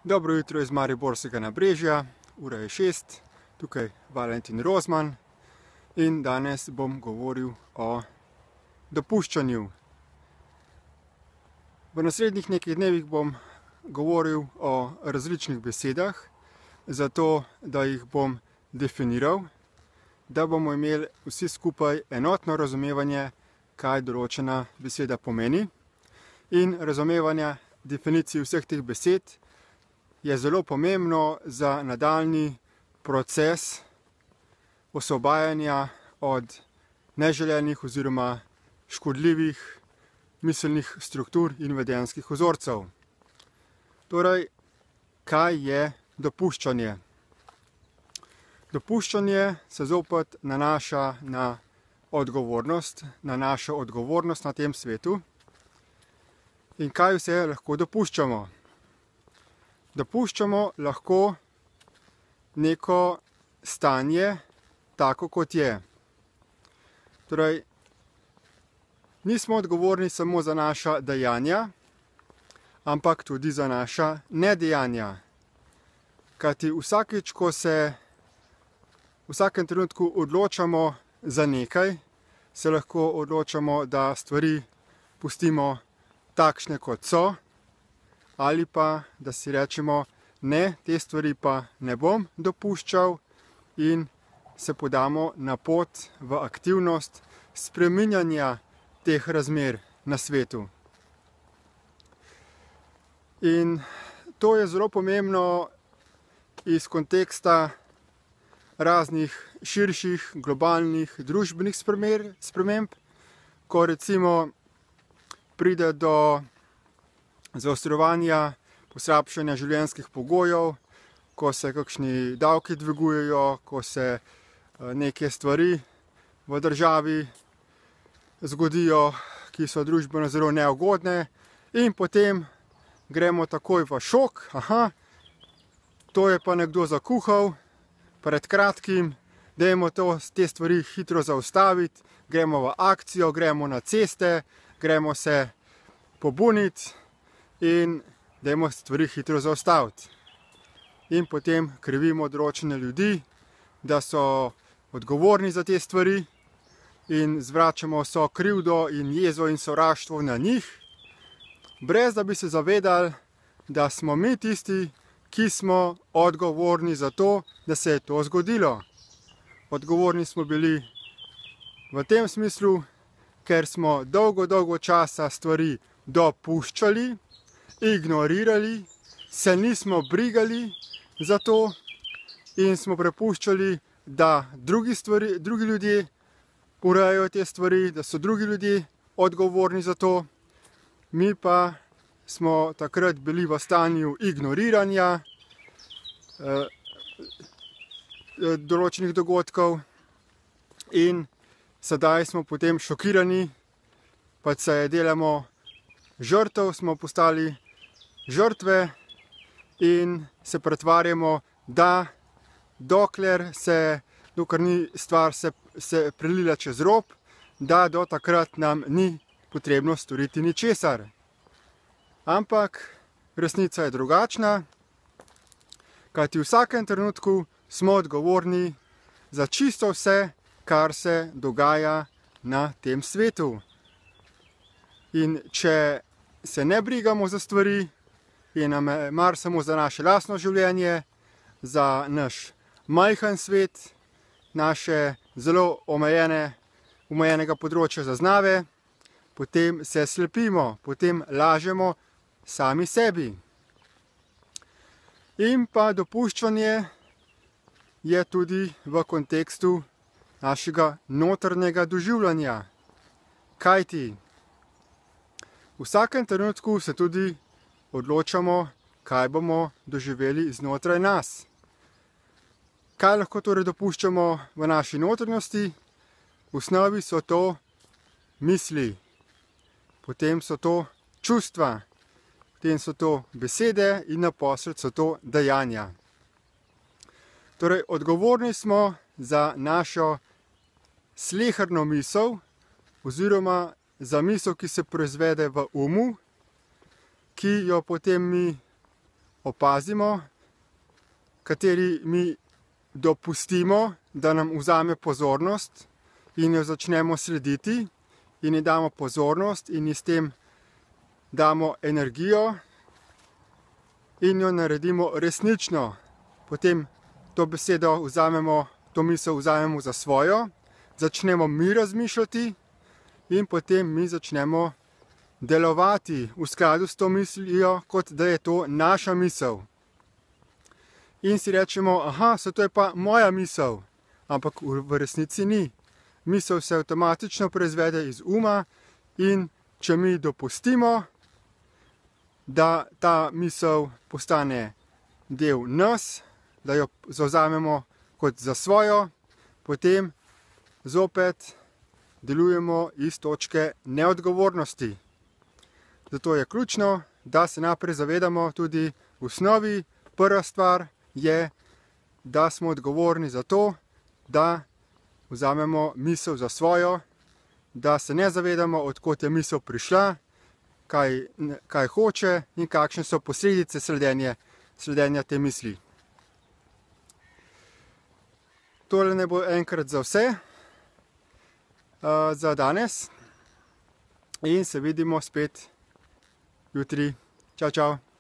Dobro jutro iz Mariborskega nabrežja, ura je 6, tukaj Valentin Rozman in danes bom govoril o dopuščanju. V naslednjih nekaj dnevih bom govoril o različnih besedah, zato da jih bom definiral, da bomo imeli vsi skupaj enotno razumevanje, kaj določena beseda pomeni, in razumevanje definicij vseh teh besed je zelo pomembno za nadaljnji proces osvobajanja od neželenih oziroma škodljivih miselnih struktur in vedenjskih vzorcev. Torej, kaj je dopuščanje? Dopuščanje se zopet nanaša na odgovornost, na našo odgovornost na tem svetu. In kaj vse lahko dopuščamo? Dopuščamo lahko neko stanje, tako kot je. Torej, nismo odgovorni samo za naša dejanja, ampak tudi za naša nedejanja. Kajti vsakič, ko se v vsakem trenutku odločamo za nekaj, se lahko odločamo, da stvari pustimo takšne, kot so, ali pa, da si rečemo, ne, te stvari pa ne bom dopuščal in se podamo na pot v aktivnost spreminjanja teh razmer na svetu. In to je zelo pomembno iz konteksta raznih širših, globalnih, družbenih sprememb, ko recimo pride do zaostrovanja, poslabšanja življenjskih pogojev, ko se kakšni davki dvigujejo, ko se neke stvari v državi zgodijo, ki so družbeno zelo neugodne, in potem gremo takoj v šok, to je pa nekdo zakuhal pred kratkim, dajmo te stvari hitro zaustaviti, gremo v akcijo, gremo na ceste, gremo se pobuniti in dajmo stvari hitro zaustaviti. In potem krivimo določene ljudi, da so odgovorni za te stvari in zvračamo vso krivdo in jezo in sovraštvo na njih, brez da bi se zavedali, da smo mi tisti, ki smo odgovorni za to, da se je to zgodilo. Odgovorni smo bili v tem smislu, ker smo dolgo časa stvari dopuščali, ignorirali, se nismo brigali za to in smo prepuščali, da drugi ljudje urejajo te stvari, da so drugi ljudje odgovorni za to. Mi pa smo takrat bili v stanju ignoriranja določenih dogodkov in sedaj smo potem šokirani, pa se delamo žrtev, smo postali žrtve in se pretvarjamo, da dokler ni stvar se prelila čez rob, da do takrat nam ni potrebno storiti ničesar. Ampak resnica je drugačna, kajti v vsakem trenutku smo odgovorni za čisto vse, kar se dogaja na tem svetu. In če se ne brigamo za stvari in nam je mar samo za naše lastno življenje, za naš majhen svet, naše zelo omejenega področja zaznave, potem se slepimo, potem lažemo sami sebi. In pa dopuščanje je tudi v kontekstu našega notranjega doživljanja. Kajti v vsakem trenutku se tudi odločamo, kaj bomo doživeli znotraj nas. Kaj lahko torej dopuščamo v naši notranjosti? V osnovi so to misli, potem so to čustva, potem so to besede in naposled so to dejanja. Torej, odgovorni smo za našo sleherno misel oziroma za misel, ki se proizvede v umu, ki jo potem mi opazimo, kateri mi dopustimo, da nam vzame pozornost in jo začnemo slediti in ji damo pozornost in ji s tem damo energijo in jo naredimo resnično. Potem to besedo vzamemo, to misel vzamemo za svojo, začnemo mi razmišljati in potem mi začnemo delovati v skladu s to mislijo, kot da je to naša misel. In si rečemo, aha, to je pa moja misel, ampak v resnici ni. Misel se avtomatično proizvede iz uma in če mi dopustimo, da ta misel postane del nas, da jo zavzamemo kot za svojo, potem zopet delujemo iz točke neodgovornosti. Zato je ključno, da se najprej zavedamo tudi v osnovi. Prva stvar je, da smo odgovorni za to, da vzamemo misel za svojo, da se ne zavedamo, od kod je misel prišla, kaj hoče in kakšne so posledice sledenja te misli. Tole ne bo enkrat za vse, za danes in se vidimo spet jutri. Čau, čau.